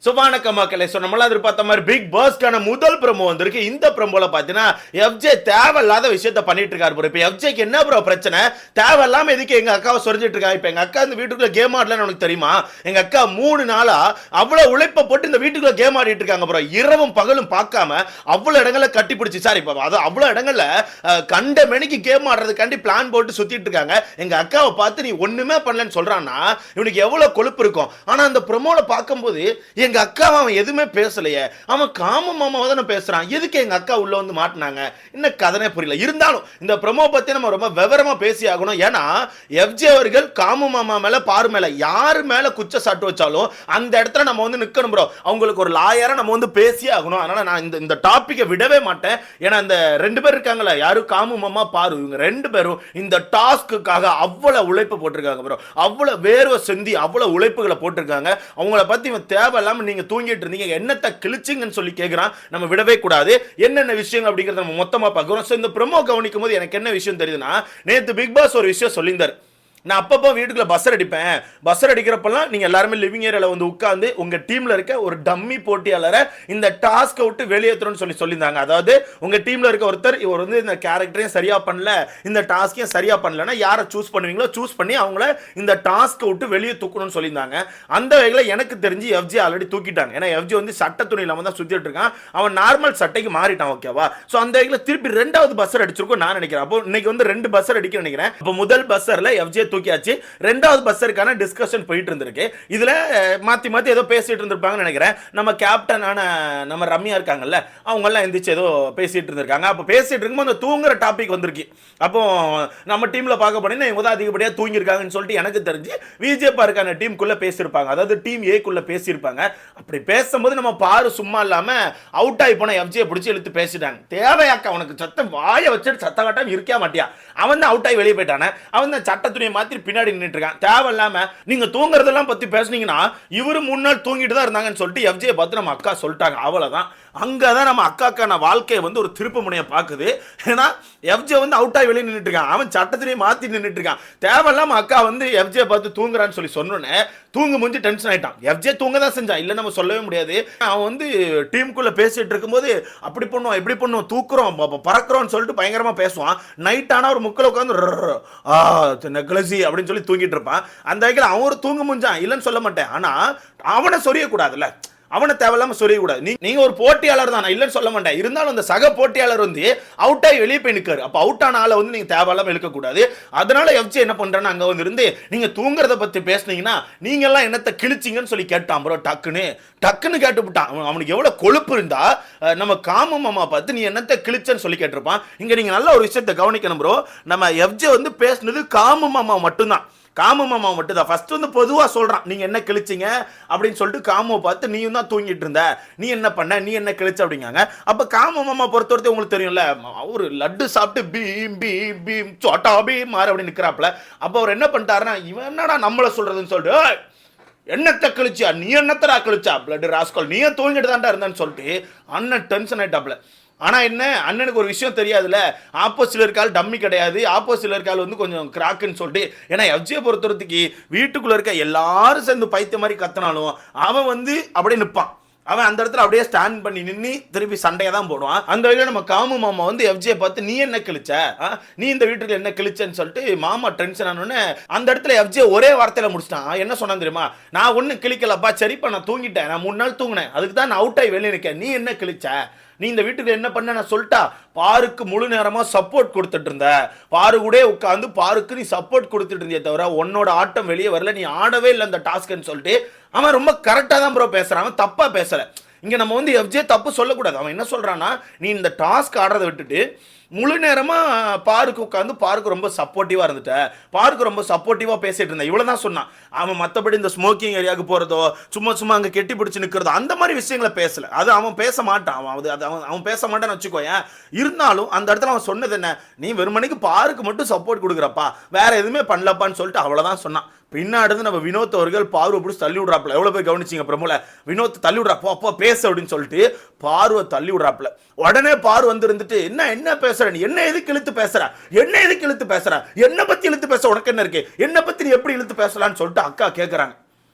வணக்கம் மக்களே. நம்மள எதிர்பார்த்த மாதிரி பிக் பாஸ்க்கான முதல் ப்ரோமோ வந்திருக்கு. இந்த ப்ரோமோல பாத்தீங்கன்னா எஃப்ஜே தேவையில்லாத விஷயத்த பண்ணிட்டு இருக்காரு ப்ரோ. இப்போ எஃப்ஜேக்கு என்ன ப்ரோ பிரச்சனை? தேவையில்லாம எதுக்கு எங்க அக்காவை சொரிஞ்சிட்டு இருக்கா? இப்போ எங்க அக்கா இந்த வீட்டுக்குள்ள கேம் ஆடலன்னு உனக்கு தெரியுமா? எங்க அக்கா 3 நாளா அவ்வளவு உழைப்ப போட்டு இந்த வீட்டுக்குள்ள கேம் ஆடிட்டு இருக்காங்க ப்ரோ. இரவும் பகலும் பார்க்காம அவ்வளவு இடங்களை கட்டி பிடிச்சி சார் இப்போ அது அவ்வளவு இடங்கள்ல கண்ட மெனிக்கு கேம் ஆடுறதுக்காண்டி பிளான் போட்டு சுத்திட்டு இருக்காங்க. எங்க அக்காவை பார்த்து நீ ஒண்ணுமே பண்ணலன்னு சொல்றான்னா இவனுக்கு எவ்வளவு கொழுப்பு இருக்கும். ஆனா அந்த ப்ரோமோல பார்க்கும்போது எங்க அக்காவை அவன் எதுவுமே பேசலையே. அவன் காம மாமாவை தானே பேசுறான். எதுக்கு எங்க அக்கா உள்ள வந்து மாட்டினாங்க? என்ன கதனே புரியல. இருந்தாலும் இந்த ப்ரோமோ பத்தி நம்ம ரொம்ப விவரமா பேசி ஆகணும். ஏன்னா எஃப்ஜே அவர்கள் காம மாமா மேல பாரு மேல யாரு மேல குச்ச சாட்டு வச்சாலும் அந்த இடத்துல நம்ம வந்து நிக்கணும் ப்ரோ. அவங்களுக்கு ஒரு லாயரா நம்ம வந்து பேசி ஆகணும். அதனால நான் இந்த டாபிக்கை விடவே மாட்டேன். ஏன்னா இந்த 2 பேர் இருக்காங்களா, யாரும் காமு மாமா பாரு, இவங்க 2 பேரும் இந்த டாஸ்க்குக்காக அவ்வளவு உழைப்பு போட்டிருக்காங்க ப்ரோ. அவ்வளவு வேர்வை செந்தி அவ்வளவு உழைப்புகளை போட்டிருக்காங்க. அவங்கள பத்தி இவன் தேவையில்லாம நீங்க தூங்கிட்டு இருந்தீங்க, என்னத்தை கிழிச்சிங்கன்னு சொல்லி கேட்கிறான். நம்ம விடவே கூடாது. என்னென்ன விஷயம் அப்படிங்கறத நம்ம மொத்தமா பார்க்கிறோம். இந்த ப்ரோமோ கவனிக்கும் போது எனக்கு என்ன விஷயம் தெரியுதுன்னா, நேத்து பிக் பாஸ் ஒரு விஷயம் சொல்லியிருந்தார். நான் அப்பப்போ வீட்டுக்குள்ள பஸ்ஸர் அடிப்பேன். பஸ்ஸர் அடிக்கிறப்பெல்லாம் நீங்க எல்லாருமே லிவிங் ஏரியால வந்து உட்கார்ந்து உங்க டீம்ல இருக்க ஒரு டம்மி போட்டியாளரை இந்த டாஸ்க்கை விட்டு வெளியேற்றணும்னு சொல்லியிருந்தாங்க. அதாவது உங்க டீம்ல இருக்க ஒருத்தர் இவர் வந்து இந்த கேரக்டரையும் சரியா பண்ணல, இந்த டாஸ்கையும் சரியா பண்ணலன்னா யாரை சூஸ் பண்ணுவீங்களோ சூஸ் பண்ணி அவங்கள இந்த டாஸ்க்கை விட்டு வெளியே தூக்கணும்னு சொல்லியிருந்தாங்க. அந்த வகையில் எனக்கு தெரிஞ்சு எஃப்ஜே ஆல்ரெடி தூக்கிட்டாங்க. ஏன்னா எஃப்ஜே வந்து சட்ட துணி இல்லாம தான் சுத்திட்டு இருக்கான். அவன் நார்மல் சட்டைக்கு மாறிட்டான். ஓகேவா? ஸோ அந்த வகையில் திருப்பி 2வது பஸ்ஸர் அடிச்சிருக்கும் நான் நினைக்கிறேன். அப்போ இன்னைக்கு வந்து 2 பஸ்ஸர் அடிக்க நினைக்கிறேன். அப்போ முதல் பஸ்ஸர்ல எஃப்ஜே தூக்கியாச்சு. 2வது பஸ்ஸருக்கான டிஸ்கஷன் போயிட்டு இருந்திருக்கு. இதுல மாத்தி மாத்தி ஏதோ பேசிட்டு இருந்திருப்பாங்கன்னு நினைக்கிறேன். நம்ம கேப்டனான நம்ம ரம்யா இருக்காங்கல்ல, அவங்க எல்லாம் எந்திரிச்சு ஏதோ பேசிட்டு இருந்திருக்காங்க. அப்போ பேசிட்டு இருக்கும்போது அந்த தூங்குற டாபிக் வந்திருக்கு. அப்போ நம்ம டீம்ல பார்க்க போனீங்கன்னா இவங்க தான் அதிகப்படியா தூங்கி இருக்காங்கன்னு சொல்லிட்டு எனக்கு தெரிஞ்சு விஜய் பார்க்கான டீமுக்குள்ள பேசியிருப்பாங்க. அதாவது டீம் ஏக்குள்ள பேசியிருப்பாங்க. அப்படி பேசும்போது நம்ம பாரு சும்மா இல்லாம அவுட் ஆகி போன எஃப்ஜே பிடிச்சி இழுத்து பேசிட்டாங்க. தேவையாக்கா உனக்கு சத்தம் வாயை வச்சுட்டு சத்த காட்டாம இருக்கா மாட்டியா? அவன் தான் அவுட் ஆகி வெளியே போயிட்டானே. அவன் தான் சட்ட துணியை மாத்தி பின்னாடி நின்னுட்டு இருக்கான். தேவையில்லாம நீங்க தூங்குறதெல்லாம் பத்தி பேசுனீங்கன்னா இவரு 3 நாள் தூங்கிட்டு தான் இருந்தாங்கன்னு சொல்லிட்டு எஃப்ஜே பார்த்து நம்ம அக்கா சொல்லிட்டாங்க. அவ்வளவுதான். அங்கதான் நம்ம அக்காக்கான வாழ்க்கையை வந்து ஒரு திருப்பு முனையை பார்க்குது. ஏன்னா எஃப்ஜே வந்து அவுட் ஆகி வெளியே நின்றுட்டு இருக்கான். அவன் சட்டத்திலேயே மாத்தி நின்றுட்டு இருக்கான். தேவையில்லாம அக்கா வந்து எஃப்ஜே பார்த்து தூங்குறான்னு சொல்லி சொன்னோன்னே தூங்கு முடிஞ்சு டென்ஷன் ஆயிட்டான். எஃப்ஜே தூங்க தான் செஞ்சான், இல்ல நம்ம சொல்லவே முடியாது. அவன் வந்து டீமுக்குள்ள பேசிட்டு இருக்கும்போது அப்படி பண்ணுவோம் இப்படி பண்ணுவோம் தூக்குறோம் பறக்குறோம்னு சொல்லிட்டு பயங்கரமா பேசுவான். நைட் ஆனா ஒரு முக்கில் உட்காந்து நெக்லசி அப்படின்னு சொல்லி தூங்கிட்டு இருப்பான். அந்த வகையில் அவன் ஒரு தூங்க முடிஞ்சான், இல்லைன்னு சொல்ல மாட்டேன். ஆனா அவனை சொரியக்கூடாதுல்ல, அவனை தேவையில்லாம சொரியக்கூடாது. நீங்க ஒரு போட்டியாளர் தான், இல்லைன்னு சொல்ல மாட்டேன். இருந்தாலும் அந்த சக போட்டியாளர் வந்து அவுட் ஆகி வெளியே போய் நிற்காரு. அப்போ அவுட் ஆன ஆளை வந்து நீங்க தேவையில்லாம இழுக்கக்கூடாது. அதனால எஃப்ஜே என்ன பண்றேன்னு அங்க வந்து இருந்து நீங்க தூங்குறத பத்தி பேசுனீங்கன்னா நீங்க எல்லாம் என்னத்தை கிழிச்சிங்கன்னு சொல்லி கேட்டான் ப்ரோ. டக்குன்னு கேட்டுவிட்டான். அவனுக்கு எவ்வளவு கொழுப்பு இருந்தா நம்ம காம மாமா பார்த்து நீ என்னத்தை கிழிச்சன்னு சொல்லி கேட்டிருப்பான். இங்க நீங்க நல்ல ஒரு விஷயத்தை கவனிக்கணும் ப்ரோ. நம்ம எஃப்ஜே வந்து பேசுனது காம மாமா மட்டும்தான். காம மாமா மட்டும் தான் ஃபர்ஸ்ட் வந்து பொதுவா சொல்றான், நீங்க என்ன கிழிச்சிங்க அப்படின்னு சொல்லிட்டு காமோ பார்த்து நீயும் தான் தூங்கிட்டு இருந்த, நீ என்ன பண்ண, நீ என்ன கிழிச்ச அப்படிங்காங்க. அப்ப காம மாமா பொறுத்தவரைக்கும் உங்களுக்கு தெரியும்ல, அவரு லட்டு சாப்பிட்டு பீம் பீம் பீம் சோட்டா பீம் மாறு அப்படின்னு நிக்கிறாப்ல. அப்ப அவர் என்ன பண்ணிட்டாருன்னா, இவன் என்னடா நம்மள சொல்றதுன்னு சொல்லிட்டு என்னத்தை கழிச்சா, நீ என்னத்தரா கழிச்சா பிளட் ராஸ்கல், நீயே தூங்கிட்டு தான்டா இருந்தான்னு சொல்லிட்டு அண்ணன் டென்ஷன் ஆயிட்டாப்ல. ஆனா என்ன, அண்ணனுக்கு ஒரு விஷயம் தெரியாதுல்ல, ஆப்போசிட்ல இருக்கால் டம்மி கிடையாது, ஆப்போசிட்ல இருக்கால் வந்து கொஞ்சம் கிராக்குன்னு சொல்லிட்டு. ஏன்னா எஃப்ஜே பொறுத்தவரைக்கு வீட்டுக்குள்ள இருக்க எல்லாரும் சேர்ந்து பைத்திய மாதிரி கத்தினாலும் அவன் வந்து அப்படியே நிற்பான். அவன் அந்த இடத்துல அப்படியே ஸ்டாண்ட் பண்ணி நின்று திருப்பி சண்டையை தான் போடுவான். அந்த வகையில் நம்ம காமு மாமா வந்து எஃப்ஜே பார்த்து நீ என்ன கிழிச்ச, நீ இந்த வீட்டுக்கு என்ன கிழிச்சன்னு சொல்லிட்டு மாமா டென்ஷன் ஆனோன்னு அந்த இடத்துல எஃப்ஜே ஒரே வார்த்தையில முடிச்சிட்டான். என்ன சொன்னான் தெரியுமா? நான் ஒன்னும் கிழிக்கலப்பா, சரிப்பா நான் தூங்கிட்டேன், நான் 3 நாள் தூங்கினேன், அதுக்கு தான் நான் அவுட் ஆகி வெளியே நிற்கேன், நீ என்ன கிழிச்ச, நீ இந்த வீட்டுக்கு என்ன பண்ண நான் சொல்லிட்டா. பாருக்கு முழு நேரமா சப்போர்ட் கொடுத்துட்டு இருந்த, பாரு கூட உட்காந்து பாருக்கு நீ சப்போர்ட் கொடுத்துட்டு இருந்தே தவிர உன்னோட ஆட்டம் வெளியே வரல, நீ ஆடவே இல்லை அந்த டாஸ்க்னு சொல்லிட்டு அவன் ரொம்ப கரெக்டா தான் ப்ரோ பேசுறான். அவன் தப்பா பேசல. இங்க நம்ம வந்து எஃப்ஜே தப்பு சொல்லக்கூடாது. அவன் என்ன சொல்றான்னா, நீ இந்த டாஸ்க் ஆடுறதை விட்டுட்டு முழு நேரமா பாருக்கு உட்காந்து பாருக்கு ரொம்ப சப்போர்ட்டிவா இருந்துட்ட, பாருக்கு ரொம்ப சப்போர்ட்டிவா பேசிட்டு இருந்த, இவ்வளவுதான் சொன்னான். அவன் மற்றபடி இந்த ஸ்மோக்கிங் ஏரியாவுக்கு போறதோ சும்மா அங்க கெட்டி பிடிச்சு நிக்கிறதோ அந்த மாதிரி விஷயங்களை பேசல. அது அவன் பேச மாட்டான். அவன் பேச மாட்டான்னு வச்சுக்கோயேன். இருந்தாலும் அந்த இடத்துல அவன் சொன்னது என்ன, நீ வெறுமனைக்கு பாருக்கு மட்டும் சப்போர்ட் கொடுக்குறப்பா, வேற எதுவுமே பண்ணலப்பான்னு சொல்லிட்டு அவ்வளவுதான் சொன்னான். பின்னாடி நம்ம வினோத் அவர்கள் பார்வை பிடிச்சி தள்ளி விடுறாப்புல. எவ்வளவு பேர் கவனிச்சிங்க பிரமுல? வினோத் தள்ளி விடுறாப்போ அப்போ பேச அப்படின்னு சொல்லிட்டு பார்வை தள்ளி விடுறாப்புல. உடனே பார்வை வந்து இருந்துட்டு என்ன பேசுற, நீ என்ன எதுக்கு இழுத்து பேசுற, என்ன எதுக்கு இழுத்து பேசுற, என்ன பத்தி இழுத்து பேச உனக்கு என்ன இருக்கு, என்ன பத்தி நீ எப்படி இழுத்து பேசலான்னு சொல்லிட்டு அக்கா கேட்கறாங்க.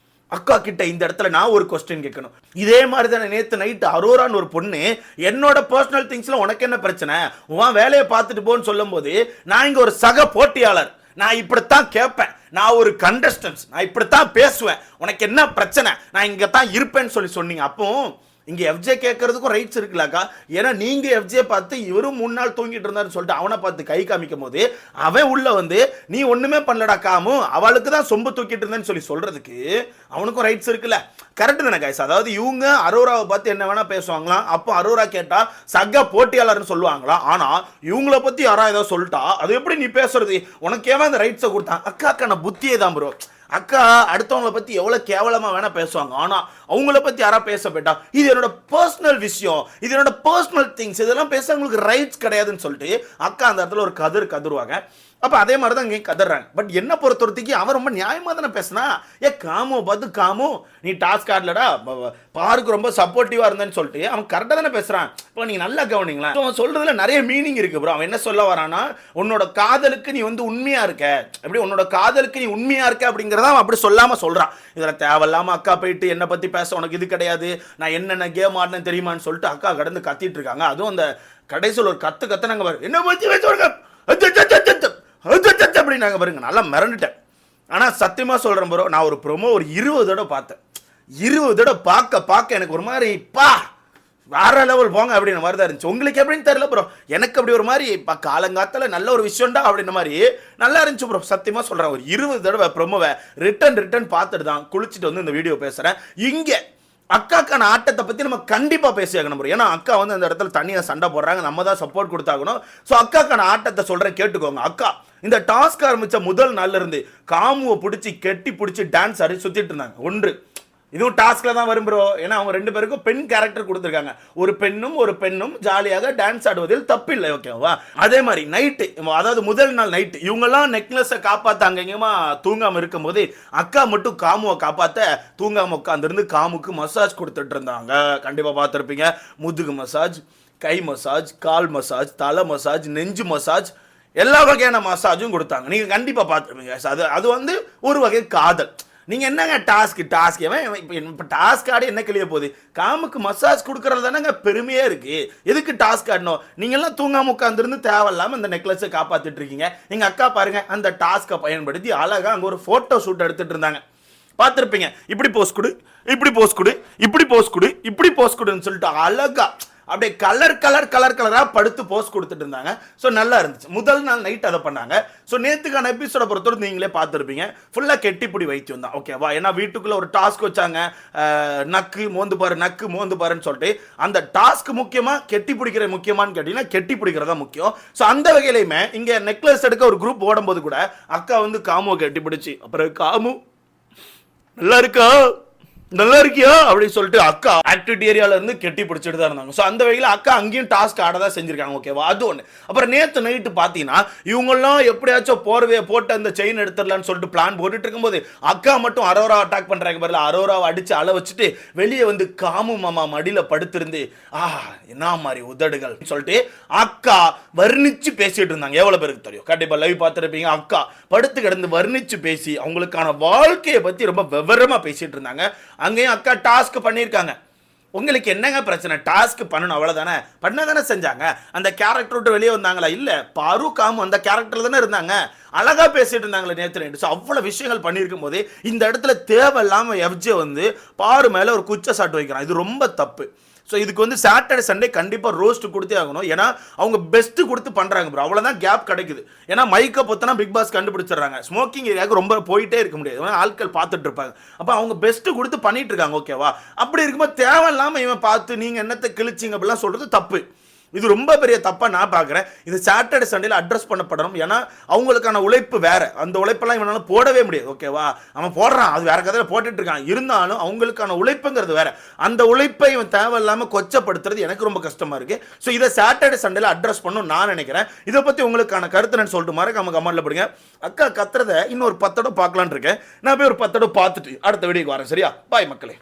அக்கா கிட்ட இந்த இடத்துல நான் ஒரு கொஸ்டின் கேட்கணும். இதே மாதிரி தானே நேத்து நைட்டு அரோரான்னு ஒரு பொண்ணு என்னோட பர்சனல் திங்ஸ்ல உனக்கு என்ன பிரச்சனை, உன் வேலையை பார்த்துட்டு போன்னு சொல்லும் போது நான் இங்க ஒரு சக போட்டியாளர், நான் இப்படித்தான் கேட்பேன், நான் ஒரு கண்டஸ்டன்ஸ், நான் இப்படித்தான் பேசுவேன், உனக்கு என்ன பிரச்சனை, நான் இங்க தான் இருப்பேன்னு சொன்னீங்க. அப்போ இங்க எஃப்ஜே கேட்கறதுக்கும் ரைட்ஸ் இருக்குல்லக்கா. ஏன்னா நீங்க எஃப்ஜே பார்த்து இவரும் 3 நாள் தூங்கிட்டு இருந்தாருன்னு சொல்லிட்டு அவனை பார்த்து கை காமிக்கும் போது அவன் உள்ள வந்து நீ ஒண்ணுமே பண்ணலடா காமு, அவளுக்கு தான் சொம்பு தூக்கிட்டு இருந்தேன்னு சொல்றதுக்கு அவனுக்கும் ரைட்ஸ் இருக்குல்ல. கரெக்ட் தானே கைஸ்? அதாவது இவங்க அரோராவை பார்த்து என்ன வேணா பேசுவாங்களாம். அப்போ அரோரா கேட்டா சக போட்டியாளர்னு சொல்லுவாங்களா. ஆனா இவங்கள பத்தி யாரா ஏதாவது சொல்லிட்டா அது எப்படி நீ பேசுறது, உனக்கு ஏன் அந்த ரைட்ஸை கொடுத்தான்? அக்கா புத்தியே தான் ப்ரோ. அக்கா அடுத்தவங்களை பத்தி எவ்வளவு கேவலமா வேணா பேசுவாங்க, ஆனா அவங்கள பத்தி யாரா பேச போயிட்டா இது என்னோட பர்சனல் விஷயம், இது என்னோட பர்சனல் திங்ஸ், இதெல்லாம் பேச உங்களுக்கு ரைட்ஸ் கிடையாதுன்னு சொல்லிட்டு அக்கா அந்த இடத்துல ஒரு கதருவாங்க. அப்ப அதே மாதிரி தான் இங்கே கதறாங்க. பட் என்ன பொறுத்தவரைக்கு அவன் ரொம்ப நியாயமா தானே பேசினா. காமோ பார்த்து காமோ நீ டாஸ்க் ஆடலடா, பாருக்கு ரொம்ப சப்போர்ட்டிவா இருந்தேன்னு சொல்லிட்டு அவன் கரெக்டாக தானே பேசுறான். இப்போ நீங்க நல்லா கவனிங்களா, அவன் சொல்றதுல நிறைய மீனிங் இருக்கு ப்ரோ. அவன் என்ன சொல்ல வரானா, உன்னோட காதலுக்கு நீ வந்து உண்மையா இருக்க, எப்படி உன்னோட காதலுக்கு நீ உண்மையா இருக்க அப்படிங்கிறத அவன் அப்படி சொல்லாம சொல்றான். இதுல தேவையில்லாம அக்கா போயிட்டு என்ன பத்தி பேச உனக்கு இது கிடையாது, நான் என்னென்ன கேம் ஆடினேன் தெரியுமான்னு சொல்லிட்டு அக்கா கடந்து கத்திட்டு இருக்காங்க. அதுவும் அந்த கடைசியில் ஒரு கத்துனாங்க பாரு, என்ன பத்தி பேசுவாங்க அப்படின்னாங்க பாருங்க. நல்லா மிரண்டுட்டேன். ஆனா சத்தியமா சொல்றேன் ப்ரோ, நான் ஒரு ப்ரோமோ ஒரு 20 தடவை பார்த்தேன். 20 தடவை பார்க்க எனக்கு ஒரு மாதிரி வேற லெவல் போங்க அப்படின்னு மாதிரி தான் இருந்துச்சு. உங்களுக்கு எப்படின்னு தெரியல ப்ரோ, எனக்கு அப்படி ஒரு மாதிரி காலங்காத்தால நல்ல ஒரு விஷயம்டா அப்படின்ற மாதிரி நல்லா இருந்துச்சு ப்ரோ. சத்தியமா சொல்றேன், ஒரு 20 தடவை ப்ரோமோவை ரிட்டன் பார்த்துட்டு தான் குளிச்சுட்டு வந்து இந்த வீடியோ பேசுறேன். இங்க அக்காக்கான ஆட்டத்தை பத்தி நம்ம கண்டிப்பா பேசியாகணும். ஏன்னா அக்கா வந்து அந்த இடத்துல தனியா சண்டை போடுறாங்க, நம்ம தான் சப்போர்ட் கொடுத்தாகணும். ஸோ அக்காக்கான ஆட்டத்தை சொல்றேன் கேட்டுக்கோங்க. அக்கா இந்த டாஸ்க் ஆரம்பிச்ச முதல் நாள்ல இருந்து காமுவை பிடிச்சி கெட்டி பிடிச்சி டான்ஸ் ஆடி சுத்திட்டு இருந்தாங்க. ஒன்று இதுவும் டாஸ்க்ல தான் வரும் ப்ரோ. ஏன்னா அவங்க 2 பேருக்கும் பெண் கேரக்டர் கொடுத்துருக்காங்க. ஒரு பெண்ணும் ஜாலியாக டான்ஸ் ஆடுவதில் தப்பில்லை, ஓகேவா? அதே மாதிரி நைட்டு, அதாவது முதல் நாள் நைட்டு இவங்கெல்லாம் நெக்லஸை காப்பாற்ற அங்கேயுமா தூங்காம இருக்கும் போது அக்கா மட்டும் காமுவை காப்பாற்ற தூங்காம உட்காந்துருந்து காமுக்கு மசாஜ் கொடுத்துட்டு இருந்தாங்க. கண்டிப்பா பார்த்துருப்பீங்க. முதுகு மசாஜ், கை மசாஜ், கால் மசாஜ், தலை மசாஜ், நெஞ்சு மசாஜ், எல்லா வகையான மசாஜும் கொடுத்தாங்க. நீங்க கண்டிப்பா பார்த்துருப்பீங்க. அது வந்து ஒரு வகை காதல். நீங்க என்னங்க டாஸ்க் இப்போ டாஸ்க் ஆடி என்ன கிளிய போகுது? காமுக்கு மசாஜ் கொடுக்கறது தானேங்க பெருமையே இருக்கு. எதுக்கு டாஸ்க் ஆடணும்? நீங்க எல்லாம் தூங்காம உட்காந்துருந்து தேவையில்லாம இந்த நெக்லஸை காப்பாத்திட்டு இருக்கீங்க. எங்க அக்கா பாருங்க அந்த டாஸ்கை பயன்படுத்தி அழகா அங்க ஒரு போட்டோ ஷூட் எடுத்துட்டு இருந்தாங்க. பார்த்துருப்பீங்க. இப்படி போஸ்ட் கொடு, இப்படி போஸ்ட் கொடு, இப்படி போஸ்ட் கொடு, இப்படி போஸ்ட் கொடுன்னு சொல்லிட்டு அழகா அப்படியே கலரா படுத்து போஸ்ட் கொடுத்துட்டு இருந்தாங்க. ஸோ நல்லா இருந்துச்சு. முதல் நாள் நைட் அதை பண்ணாங்க. ஸோ நேற்றுக்கான எபிசோட பொறுத்தவரை நீங்களே பார்த்துருப்பீங்க. ஃபுல்லாக கெட்டிப்பிடி வைத்தியம் தான், ஓகேவா? ஏன்னா வீட்டுக்குள்ள ஒரு டாஸ்க் வச்சாங்க, நக்கு மோந்து பாருன்னு சொல்லிட்டு. அந்த டாஸ்க் முக்கியமா கெட்டி பிடிக்கிற முக்கியமானு கேட்டீங்கன்னா கெட்டி பிடிக்கிறதா முக்கியம். ஸோ அந்த வகையிலையுமே இங்க நெக்லஸ் எடுக்க ஒரு குரூப் ஓடும்போது கூட அக்கா வந்து காமுவை கெட்டி பிடிச்சி, அப்புறம் காமு நல்லா இருக்கியா அப்படின்னு சொல்லிட்டு அக்கா ஆக்டிவிட்டி ஏரியால இருந்து கெட்டி பிடிச்சிட்டு தான் இருந்தாங்க. ஸோ அந்த வகையில் அக்கா அங்கேயும் டாஸ்க் ஆட தான் செஞ்சிருக்காங்க, ஓகேவா? அது ஒன்று. அப்புறம் நேற்று நைட்டு பார்த்தீங்கன்னா இவங்கெல்லாம் எப்படியாச்சும் போர்வையை போட்டு அந்த செயின் எடுத்துடலான்னு சொல்லிட்டு பிளான் போட்டுட்டு இருக்கும்போது அக்கா மட்டும் அரோரா அட்டாக் பண்றாங்க பாருல. அரோராவை அடிச்சு அள வச்சுட்டு வெளியே வந்து காமு மாமா மடியில படுத்திருந்து என்ன மாதிரி உதடுகள் சொல்லிட்டு அக்கா வர்ணிச்சு பேசிட்டு இருந்தாங்க. எவ்வளவு பேருக்கு தெரியும்? கண்டிப்பா லைவ் பார்த்துருப்பீங்க. அக்கா படுத்து கிடந்து வர்ணிச்சு பேசி அவங்களுக்கான வாழ்க்கையை பத்தி ரொம்ப விவரமா பேசிட்டு இருந்தாங்க. அங்கேயும் அக்கா டாஸ்க் பண்ணியிருக்காங்க. உங்களுக்கு என்னங்க பிரச்சனை? டாஸ்க் பண்ணணும், அவ்வளவுதானே. பண்ணதானே செஞ்சாங்க. அந்த கேரக்டர் விட்டு வெளியே வந்தாங்களா? இல்ல, பாரு காமு அந்த கேரக்டர்ல தானே இருந்தாங்க. அழகா பேசிட்டு இருந்தாங்களே நேற்று நைட்டு. ஸோ அவ்வளோ விஷயங்கள் பண்ணியிருக்கும் போது இந்த இடத்துல தேவையில்லாம எஃப்ஜே வந்து பாரு மேல ஒரு குற்றச்சாட்டு வைக்கிறான். இது ரொம்ப தப்பு. ஸோ இதுக்கு வந்து சாட்டர்டே சண்டே கண்டிப்பாக ரோஸ்ட் கொடுத்தே ஆகணும். ஏன்னா அவங்க பெஸ்ட்டு கொடுத்து பண்ணுறாங்க ப்ரோ. அவ்வளோதான் கேப் கிடைக்குது. ஏன்னா மைக்கை பொத்தனா பிக் பாஸ் கண்டுபிடிச்சிடுறாங்க. ஸ்மோக்கிங் ஏரியாவுக்கு ரொம்ப போயிட்டே இருக்க முடியாது, ஆட்கள் பார்த்துட்டு இருப்பாங்க. அப்போ அவங்க பெஸ்ட்டு கொடுத்து பண்ணிட்டு இருக்காங்க, ஓகேவா? அப்படி இருக்கும்போது தேவையில்லாமல் இவன் பார்த்து நீங்கள் என்னத்தை கிழிச்சிங்க அப்படிலாம் சொல்கிறது தப்பு. இது ரொம்ப பெரிய தப்பா நான் பார்க்குறேன். இது சாட்டர்டே சண்டேல அட்ரஸ் பண்ணப்படணும். ஏன்னா அவங்களுக்கான உழைப்பு வேற. அந்த உழைப்பெல்லாம் இவனால போடவே முடியாது, ஓகேவா? அவன் போடுறான், அது வேற கதையில போட்டுட்டு இருக்கான். இருந்தாலும் அவங்களுக்கான உழைப்புங்கிறது வேற. அந்த உழைப்பை இவன் தேவையில்லாமல் கொச்சப்படுத்துறது எனக்கு ரொம்ப கஷ்டமா இருக்கு. ஸோ இதை சாட்டர்டே சண்டேல அட்ரஸ் பண்ணணும் நான் நினைக்கிறேன். இதை பத்தி உங்களுக்கான கருத்து நான் சொல்லிட்டு மறக்காம கமெண்ட்ல போடுங்க. அக்கா கத்துறத இன்னொரு 10 தடவை பார்க்கலான்னு இருக்கேன். நான் போய் ஒரு 10 தடவை பார்த்துட்டு அடுத்த வீடியோக்கு வரேன். சரியா? பாய் மக்களே.